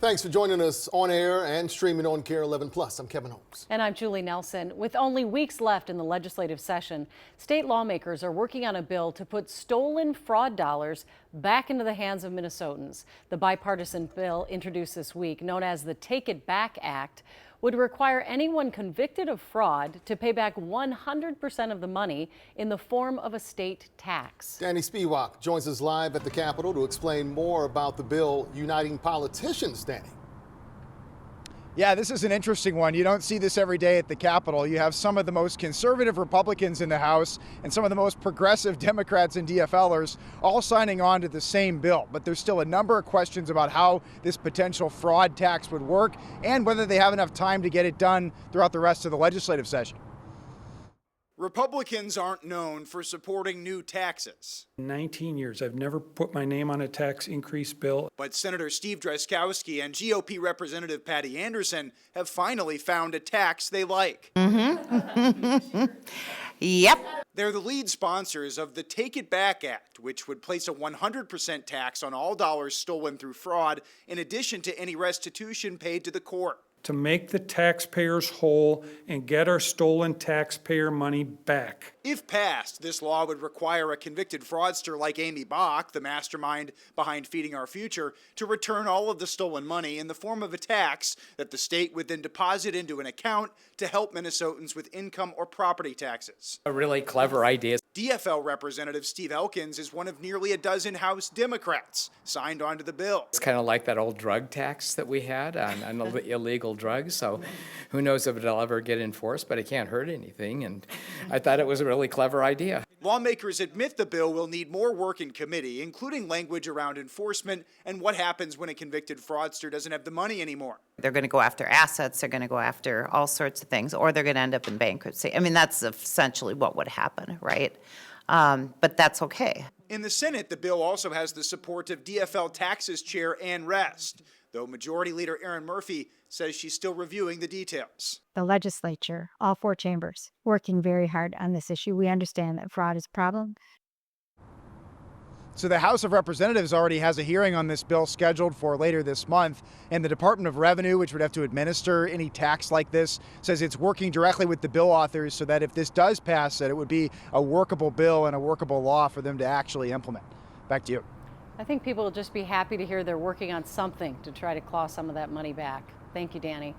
Thanks for joining us on air and streaming on KARE 11 Plus. I'm Kevin Holmes. And I'm Julie Nelson. With only weeks left in the legislative session, state lawmakers are working on a bill to put stolen fraud dollars back into the hands of Minnesotans. The bipartisan bill introduced this week, known as the Take It Back Act, would require anyone convicted of fraud to pay back 100% of the money in the form of a state tax. Danny Spiewak joins us live at the Capitol to explain more about the bill uniting politicians. Danny. Yeah, this is an interesting one. You don't see this every day at the Capitol. You have some of the most conservative Republicans in the House and some of the most progressive Democrats and DFLers all signing on to the same bill. But there's still a number of questions about how this potential fraud tax would work and whether they have enough time to get it done throughout the rest of the legislative session. Republicans aren't known for supporting new taxes. In 19 years, I've never put my name on a tax increase bill. But Senator Steve Drazkowski and GOP Representative Patty Anderson have finally found a tax they like. Yep. They're the lead sponsors of the Take It Back Act, which would place a 100% tax on all dollars stolen through fraud, in addition to any restitution paid to the court. To make the taxpayers whole and get our stolen taxpayer money back. If passed, this law would require a convicted fraudster like Amy Bach, the mastermind behind Feeding Our Future, to return all of the stolen money in the form of a tax that the state would then deposit into an account to help Minnesotans with income or property taxes. A really clever idea. DFL Representative Steve Elkins is one of nearly a dozen House Democrats signed onto the bill. It's kind of like that old drug tax that we had on illegal drugs. So who knows if it'll ever get enforced, but it can't hurt anything. And I thought it was a really clever idea. Lawmakers admit the bill will need more work in committee, including language around enforcement and what happens when a convicted fraudster doesn't have the money anymore. They're going to go after assets, they're going to go after all sorts of things, or they're going to end up in bankruptcy. I mean, that's essentially what would happen, right? But that's okay. In the Senate, the bill also has the support of DFL Taxes Chair Ann Rest, though Majority Leader Erin Murphy says she's still reviewing the details. The legislature, all four chambers, working very hard on this issue. We understand that fraud is a problem. So the House of Representatives already has a hearing on this bill scheduled for later this month, and the Department of Revenue, which would have to administer any tax like this, says it's working directly with the bill authors so that if this does pass, that it would be a workable bill and a workable law for them to actually implement. Back to you. I think people will just be happy to hear they're working on something to try to claw some of that money back. Thank you, Danny.